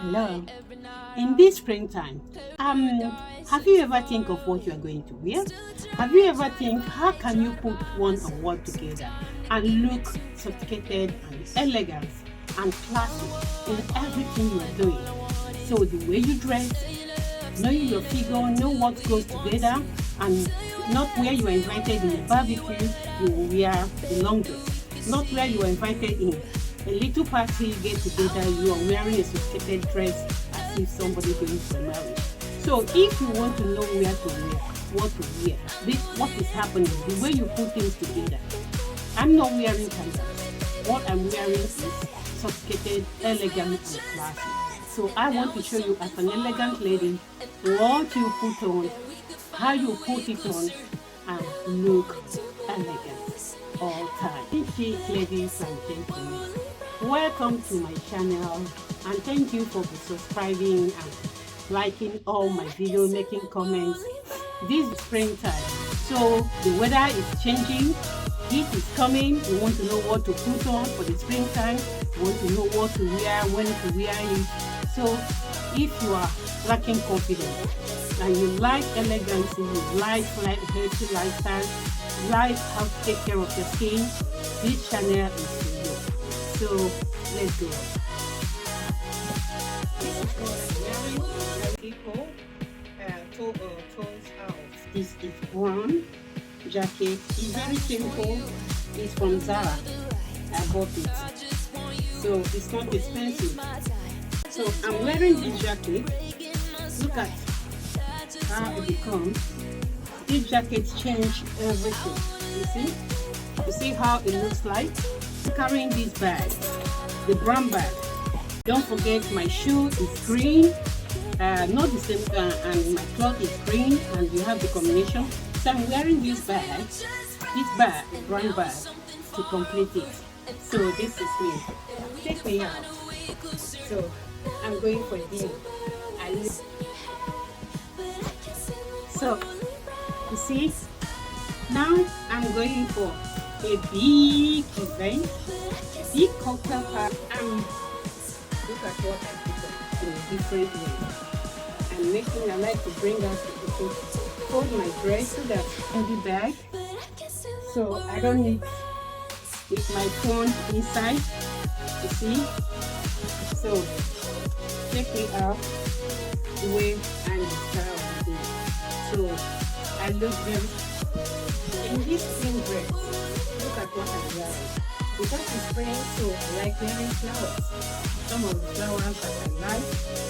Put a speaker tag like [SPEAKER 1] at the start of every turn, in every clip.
[SPEAKER 1] Hello. In this springtime, have you ever think of what you are going to wear? Have you ever think how can you put one and one together and look sophisticated and elegant and classy in everything you are doing? So the way you dress, knowing your figure, know what goes together, and not where you are invited in a barbecue, you will wear the long dress. Not where you are invited in a little party, get together, you are wearing a sophisticated dress as if somebody going to marry. So if you want to know where to wear, what to wear, what is happening, the way you put things together. I'm not wearing canvas. What I'm wearing is sophisticated, elegant, and classy. So I want to show you as an elegant lady what you put on, how you put it on, and look elegant all time. Thank you, ladies and gentlemen. Welcome to my channel, and thank you for subscribing and liking all my videos, making comments. This is springtime, so the weather is changing. Heat is coming. You want to know what to put on for the springtime. You want to know what to wear, when to wear it. So if you are lacking confidence and you like elegance, you like healthy lifestyle, like how to take care of your skin, this channel is for you. So let's go. This is what I'm wearing. People toes out. This is brown jacket. It's very simple. It's from Zara. I bought it. So it's not expensive. So I'm wearing this jacket. Look at how it becomes. These jackets change everything. You see how it looks like? Carrying this bag, the brown bag. Don't forget my shoe is green, not the same, and my cloth is green, and you have the combination. So I'm wearing this bag, brown bag, to complete it. So this is me. Take me out. So I'm going for dinner. So you see, now I'm going for a big event, a big cocktail party, and look at what I put on in a different way. I like to bring out to hold my dress to that heavy bag, so I don't need with my phone inside. You see, so check me out the way I'm styled. So I look very in this spring dress. Look at what I'm wearing. Because it's spring, so I like wearing flowers. Some of the flowers that I like,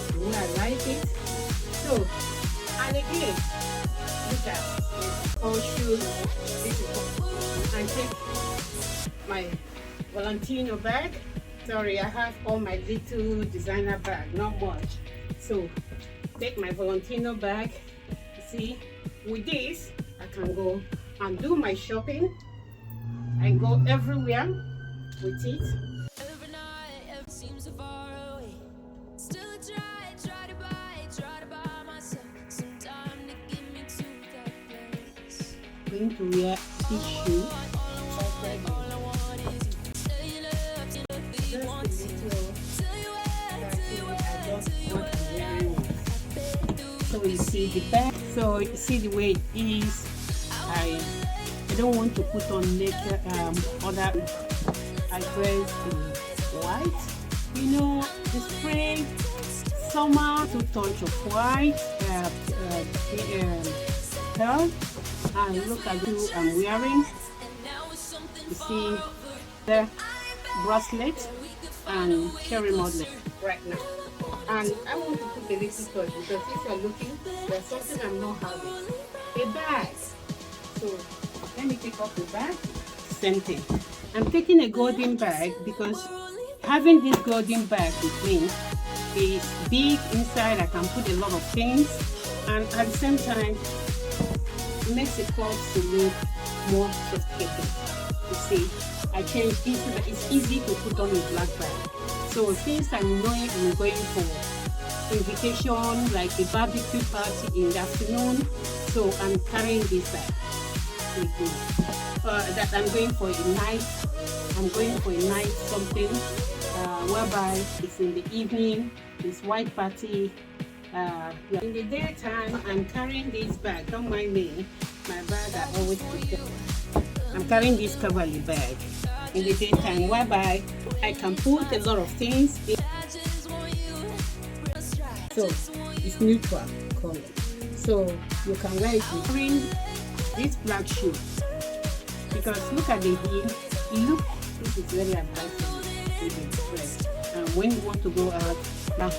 [SPEAKER 1] the way I like it. So, and again, look at all shoes. This is I take my Valentino bag. Sorry, I have all my little designer bag, not much. So, take my Valentino bag. See, with this, I can go and do my shopping. I go everywhere with it. Every night, every seems so far away. Still try to buy myself some time to get me to that place. Going to wear this shoe. So you see the back. So you see the way it is. I don't want to put on other. I dress in white. You know, the spring, summer, to touch of white, pearl. And look at who I'm wearing. You see the bracelet and cherry model right now. And I want to put a little touch because if you're looking, there's something I'm not having. A bag. So let me take off the bag. Same thing. I'm taking a golden bag because having this golden bag with me is big inside. I can put a lot of things, and at the same time it makes the clothes to look more sophisticated. You see, I changed it so that it's easy to put on a black bag. So since I'm knowing I'm going for invitation like a barbecue party in the afternoon, so I'm carrying this bag. That I'm going for a night something whereby it's in the evening, it's white party. In the daytime, I'm carrying this bag. Don't mind me, my bag I always prepare. I'm carrying this cavalry bag in the daytime, whereby I can put a lot of things in. So it's neutral color, so you can wear it with this black shoe, because look at the heel. This is very advisable with the dress. And when you want to go out now,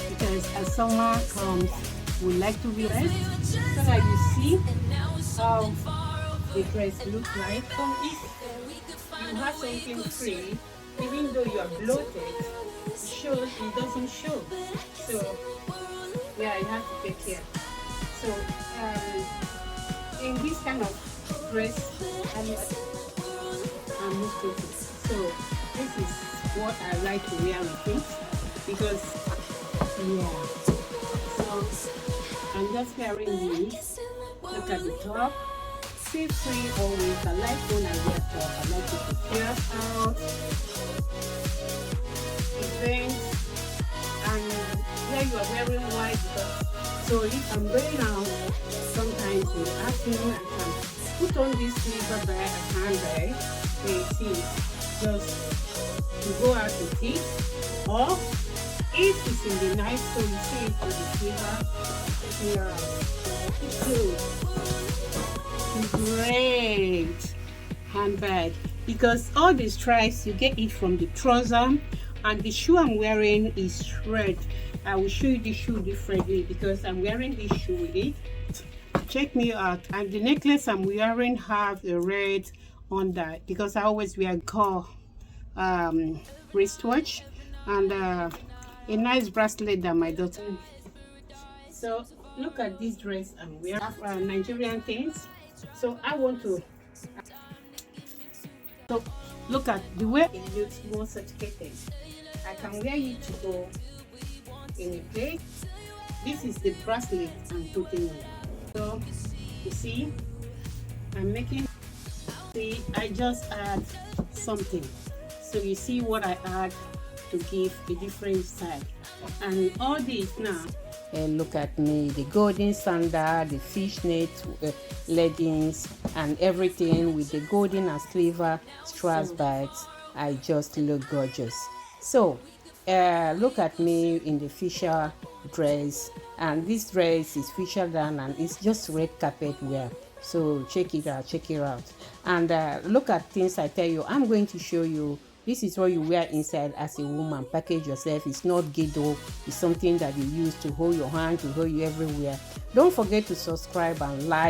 [SPEAKER 1] because as summer comes, we like to be dressed so that you see how the dress looks like. So if you have something free, even though you are bloated, it doesn't show. So yeah, you have to take care. So in this kind of dress, I'm used to it. So this is what I like to wear with it, because yeah. So I'm just wearing these. Look at the top. Feel free always. I like when I wear top. I like it to wear out events, and here you are wearing white. So if I'm going out, sometimes in the afternoon, I can put on this silver bag, a handbag. You see, just to go out with it, or if it's in the night, so you see it with the silver. Yeah, great handbag, because all the stripes you get it from the trouser, and the shoe I'm wearing is red. I will show you the shoe differently because I'm wearing this shoe with it. Check me out. And the necklace I'm wearing have a red on that, because I always wear wristwatch, and a nice bracelet that my daughter. So look at this dress I'm wearing, Nigerian things. So I want to. So look at the way it looks more sophisticated. I can wear it to go in a place. This is the bracelet I'm putting on. So you see, I'm making. See, I just add something. So you see what I add to give a different style. And all this now. Look at me, the golden sandal, the fishnet leggings, and everything with the golden and silver strass bags. I just look gorgeous. So look at me in the Fisher dress, and this dress is Fisher down, and it's just red carpet wear. So check it out. And look at things I tell you. I'm going to show you. This is what you wear inside as a woman. Package yourself. It's not ghetto. It's something that you use to hold your hand, to hold you everywhere. Don't forget to subscribe and like.